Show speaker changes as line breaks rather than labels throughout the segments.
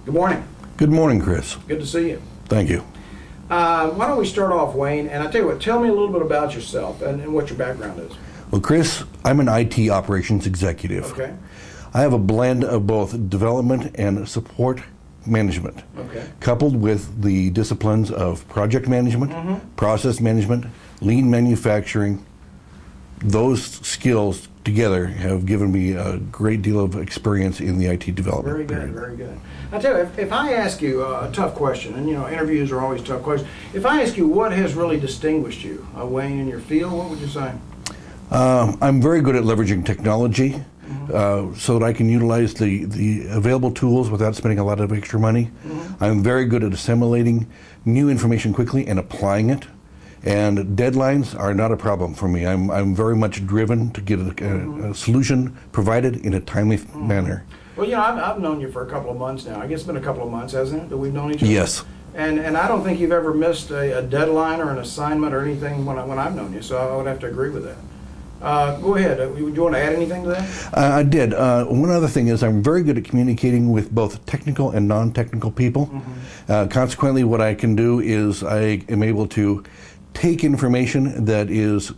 Good morning.
Good morning, Chris.
Good to see you.
Thank you.
Why don't we start off, Wayne, and I tell you what, tell me a little bit about yourself and what your background is.
Well, Chris, I'm an IT operations executive.
Okay.
I have a blend of both development and support management, coupled with the disciplines of project management, process management, lean manufacturing. Those skills together have given me a great deal of experience in the IT development.
Very good, very good. I tell you, if I ask you a tough question, and you know, interviews are always tough questions. If I ask you what has really distinguished you, Wayne, in your field, what would you say?
I'm very good at leveraging technology so that I can utilize the available tools without spending a lot of extra money. I'm very good at assimilating new information quickly and applying it. And deadlines are not a problem for me. I'm very much driven to get a solution provided in a timely manner.
Well, you know, I've known you for a couple of months now. I guess it's been a couple of months, hasn't it, that we've known each other?
Yes.
And I don't think you've ever missed a deadline or an assignment or anything when I've known you, so I would have to agree with that. Go ahead. Do you want to add anything to that?
I did. One other thing is I'm very good at communicating with both technical and non-technical people. Consequently, what I can do is I am able to take information that is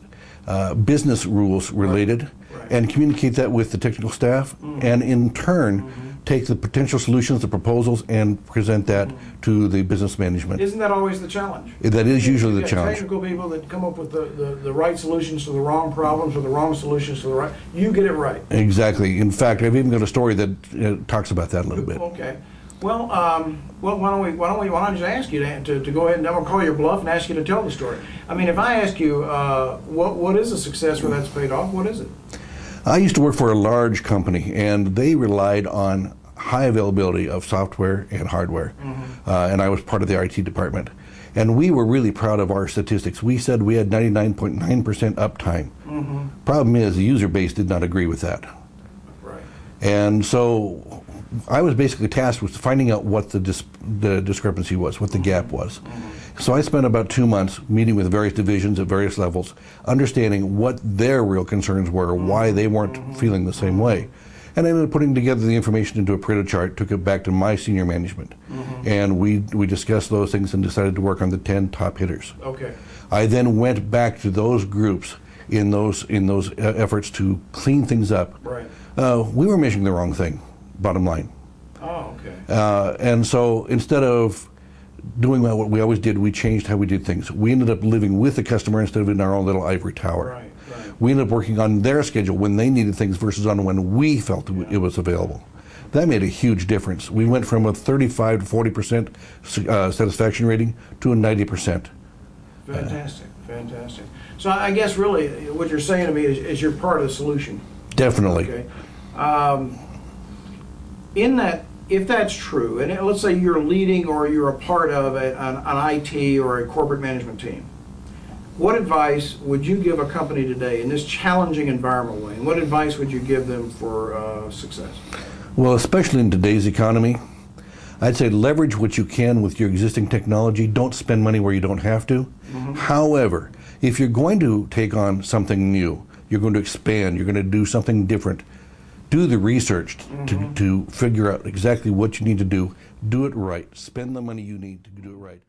business rules related and communicate that with the technical staff, and in turn take the potential solutions, the proposals, and present that to the business management.
Isn't that always the challenge?
That is usually the challenge.
Technical people that come up with the right solutions to the wrong problems or the wrong solutions to the right, you get it right.
Exactly. In fact, I've even got a story that talks about that a little bit.
Okay. Well, why don't I just ask you to go ahead and I'm gonna call your bluff and ask you to tell the story. I mean, if I ask you what is a success where that's paid off, what is it?
I used to work for a large company, and they relied on high availability of software and hardware, and I was part of the IT department. And we were really proud of our statistics. We said we had 99.9% uptime. Problem is, the user base did not agree with that.
Right.
And so I was basically tasked with finding out what the discrepancy was, what the gap was. So I spent about 2 months meeting with various divisions at various levels, understanding what their real concerns were, why they weren't feeling the same way. And I ended up putting together the information into a Pareto chart, took it back to my senior management. And we discussed those things and decided to work on the 10 top hitters.
Okay.
I then went back to those groups in those efforts to clean things up.
Right.
We were measuring the wrong thing, bottom line.
Oh, okay.
And so instead of doing what we always did, we changed how we did things. We ended up living with the customer instead of in our own little ivory tower.
Right, right.
We ended up working on their schedule when they needed things versus on when we felt it was available. That made a huge difference. We went from a 35 to 40% satisfaction rating to a 90%.
Fantastic, fantastic. So I guess really what you're saying to me is you're part of the solution.
Definitely.
Okay. In that, if that's true, and let's say you're leading or you're a part of an IT or a corporate management team, what advice would you give a company today in this challenging environment, Wayne? What advice would you give them for success?
Well, especially in today's economy, I'd say leverage what you can with your existing technology. Don't spend money where you don't have to. However, if you're going to take on something new, you're going to expand, you're going to do something different, do the research to figure out exactly what you need to do it right, spend the money you need to do it right.